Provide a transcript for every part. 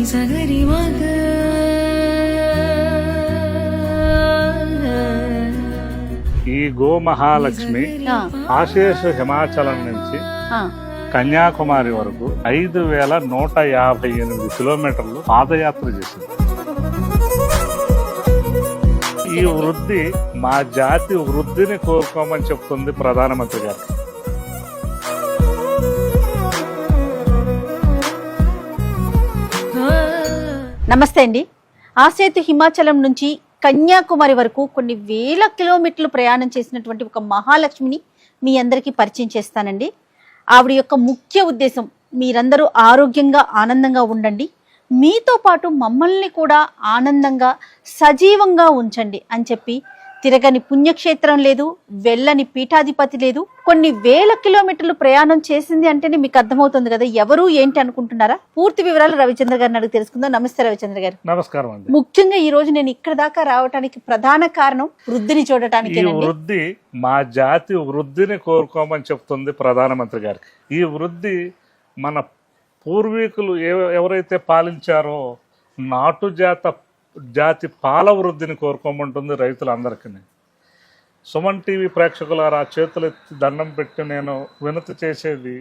ఈ గో మహాలక్ష్మి ఆశేష హిమాచలం నుంచి కన్యాకుమారి వరకు 5158 కిలోమీటర్లు పాదయాత్ర చేసింది. ఈ వృద్ధి మా జాతి వృద్ధిని కోరుకోమని చెప్తుంది ప్రధానమంత్రి గారు. నమస్తే అండి. ఆసేతు హిమాచలం నుంచి కన్యాకుమారి వరకు కొన్ని వేల కిలోమీటర్లు ప్రయాణం చేసినటువంటి ఒక మహాలక్ష్మిని మీ అందరికీ పరిచయం చేస్తానండి. ఆవిడ యొక్క ముఖ్య ఉద్దేశం మీరందరూ ఆరోగ్యంగా ఆనందంగా ఉండండి, మీతో పాటు మమ్మల్ని కూడా ఆనందంగా సజీవంగా ఉంచండి అని చెప్పి తిరగని పుణ్యక్షేత్రం లేదు, వెళ్ళని పీఠాధిపతి లేదు. కొన్ని వేల కిలోమీటర్లు ప్రయాణం చేసింది అంటేనే మీకు అర్థమవుతుంది కదా ఎవరు ఏంటి అనుకుంటున్నారా? పూర్తి వివరాలు రవిచంద్ర గారిని అడిగి తెలుసుకుందాం. నమస్తే రవిచంద్ర గారు. నమస్కారం అండి. ముఖ్యంగా ఈ రోజు నేను ఇక్కడ దాకా రావడానికి ప్రధాన కారణం వృద్ధిని చూడటానికి. వృద్ధి మా జాతి వృద్ధిని కోరుకోమని చెప్తుంది ప్రధానమంత్రి గారికి. ఈ వృద్ధి మన పూర్వీకులు ఎవరైతే పాలించారో నాటు జాతి పాల వృద్ధిని కోరుకోమంటుంది రైతులందరికీ. సుమన్ టీవీ ప్రేక్షకులారా, చేతులెత్తి దండం పెట్టి నేను వినతి చేసేది,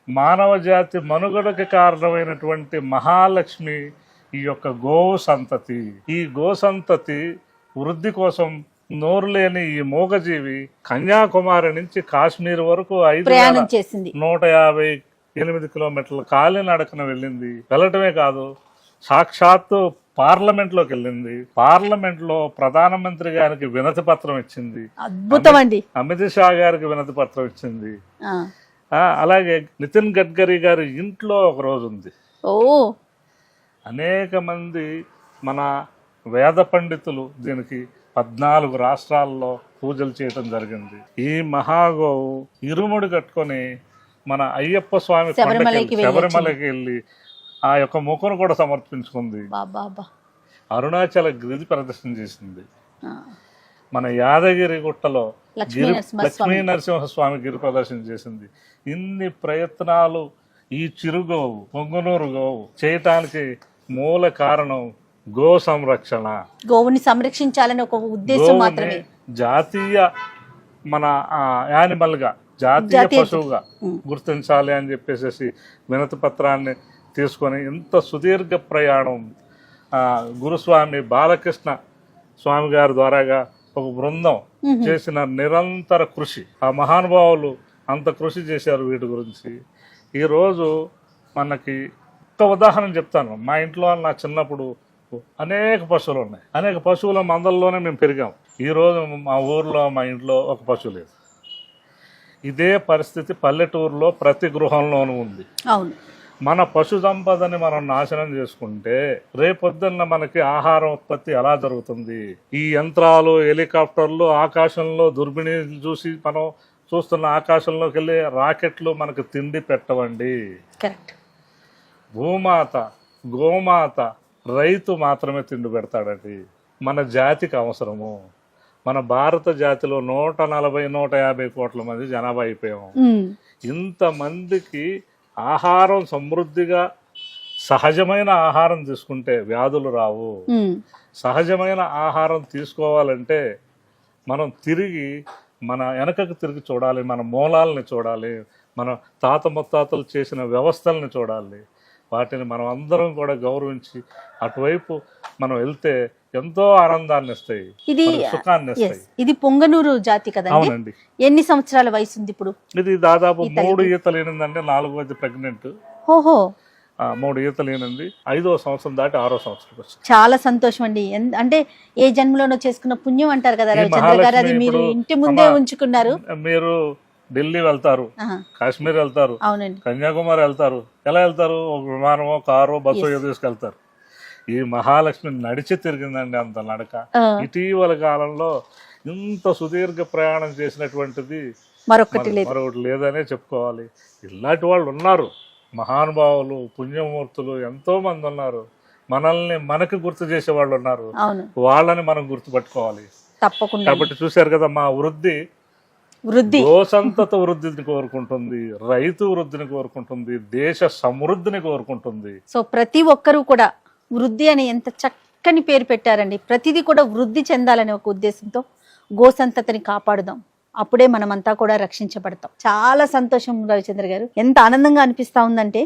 మానవ జాతి మనుగడకి కారణమైనటువంటి మహాలక్ష్మి ఈ యొక్క గోవు సంతతి. ఈ గో సంతతి వృద్ధి కోసం నోరు లేని ఈ మూగజీవి కన్యాకుమారి నుంచి కాశ్మీర్ వరకు 5158 కిలోమీటర్లు కాలినడకన వెళ్ళింది. వెళ్ళటమే కాదు, సాక్షాత్తు పార్లమెంట్లోకి వెళ్ళింది. పార్లమెంట్లో ప్రధానమంత్రి గారికి వినతి పత్రం ఇచ్చింది. అద్భుతం అండి. అమిత్ షా గారికి వినతి పత్రం ఇచ్చింది. అలాగే నితిన్ గడ్కరీ గారి ఇంట్లో ఒక రోజు ఉంది. అనేక మంది మన వేద పండితులు దీనికి 14 రాష్ట్రాల్లో పూజలు చేయటం జరిగింది. ఈ మహాగోవు ఇరుముడి కట్టుకొని మన అయ్యప్ప స్వామి శబరిమలకి వెళ్ళి ఆ యొక్క ముఖను కూడా సమర్పించుకుంది. అరుణాచల గిరి ప్రదర్శన చేసింది. మన యాదగిరి గుట్టలో లక్ష్మీ నరసింహస్వామి గిరి ప్రదర్శన చేసింది. ఇన్ని ప్రయత్నాలు ఈ చిరుగోవు పొంగునూరు గోవు చేయటానికి మూల కారణం గో సంరక్షణ. గోవుని సంరక్షించాలని ఒక ఉద్దేశం మాత్రమే. జాతీయ మన యానిమల్ గా జాతీయ పశువుగా గుర్తించాలి అని చెప్పేసి వినతి పత్రాన్ని తీసుకొని ఇంత సుదీర్ఘ ప్రయాణం గురుస్వామి బాలకృష్ణ స్వామి గారి ద్వారాగా ఒక బృందం చేసిన నిరంతర కృషి. ఆ మహానుభావులు అంత కృషి చేశారు వీటి గురించి. ఈరోజు మనకి ఒక ఉదాహరణ చెప్తాను. మా ఇంట్లో నా చిన్నప్పుడు అనేక పశువులు ఉన్నాయి. అనేక పశువుల మందల్లోనే మేము పెరిగాం. ఈరోజు మా ఊర్లో మా ఇంట్లో ఒక పశువు లేదు. ఇదే పరిస్థితి పల్లెటూరులో ప్రతి గృహంలోనూ ఉంది. అవును. మన పశు సంపదని మనం నాశనం చేసుకుంటే రేపొద్దున్న మనకి ఆహారం ఉత్పత్తి ఎలా జరుగుతుంది? ఈ యంత్రాలు, హెలికాప్టర్లు, ఆకాశంలో దుర్బిణీలు చూసి మనం చూస్తున్న ఆకాశంలోకి వెళ్ళే రాకెట్లు మనకు తిండి పెట్టవండి. భూమాత, గోమాత, రైతు మాత్రమే తిండి పెడతాడండి. మన జాతికి అవసరము. మన భారత జాతిలో 140-150 కోట్ల మంది జనాభా అయిపోయాము. ఇంతమందికి ఆహారం సమృద్ధిగా సహజమైన ఆహారం తీసుకుంటే వ్యాధులు రావు. సహజమైన ఆహారం తీసుకోవాలంటే మనం తిరిగి మన వెనకకు తిరిగి చూడాలి, మన మూలాలని చూడాలి, మన తాత ముత్తాతలు చేసిన వ్యవస్థల్ని చూడాలి. వాటిని మనం అందరం కూడా గౌరవించి అటువైపు మనం వెళ్తే ఎంతో ఆనందాన్ని ఇస్తాయి, సుఖాన్ని ఇస్తాయి. ఇది పొంగనూరు జాతి కదా? అవునండి. ఎన్ని సంవత్సరాల వయసు ఉంది ఇప్పుడు? ఇది దాదాపు 3 ఈతలు ఈనిందంటే 4వది ప్రెగ్నెంట్. ఓహో. 3 ఈతలు ఈనింది. 5వ సంవత్సరం దాటి 6వ సంవత్సరం వచ్చింది. చాలా సంతోషం అండి. అంటే ఏ జన్మలోనో చేసుకున్న పుణ్యం అంటారు కదా రవిచంద్ర గారు, అది మీరు ఇంటి ముందే ఉంచుకున్నారు. మీరు ఢిల్లీ వెళ్తారు, కాశ్మీర్ వెళ్తారు, కన్యాకుమారి వెళ్తారు. ఎలా వెళ్తారు? ఒక విమానమో, కారో, బస్సో తీసుకెళ్తారు. ఈ మహాలక్ష్మి నడిచి తిరిగిందండి అంత నడక. ఇటీవల కాలంలో ఇంత సుదీర్ఘ ప్రయాణం చేసినటువంటిది మరొకటి లేదనే చెప్పుకోవాలి. ఇలాంటి వాళ్ళు ఉన్నారు, మహానుభావులు, పుణ్యమూర్తులు ఎంతో మంది ఉన్నారు. మనల్ని మనకు గుర్తు చేసే వాళ్ళు ఉన్నారు. వాళ్ళని మనం గుర్తుపట్టుకోవాలి. తప్పకుండా. కాబట్టి చూశారు కదా, మా వృద్ధి వృద్ధి. గోసంతత వృద్ధిని కోరుకుంటుంది, రైతు వృద్ధిని కోరుకుంటుంది, దేశ సమృద్ధిని కోరుకుంటుంది. సో ప్రతి ఒక్కరూ కూడా వృద్ధి అని ఎంత చక్కని పేరు పెట్టారండి. ప్రతిదీ కూడా వృద్ధి చెందాలనే ఒక ఉద్దేశంతో గోసంతతిని కాపాడుదాం. అప్పుడే మనమంతా కూడా రక్షించబడతాం. చాలా సంతోషం రవిచంద్ర గారు. ఎంత ఆనందంగా అనిపిస్తా ఉందంటే,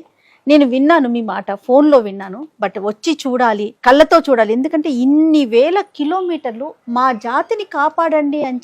నేను విన్నాను మీ మాట, ఫోన్లో విన్నాను, బట్ వచ్చి చూడాలి, కళ్ళతో చూడాలి. ఎందుకంటే ఇన్ని వేల కిలోమీటర్లు మా జాతిని కాపాడండి అని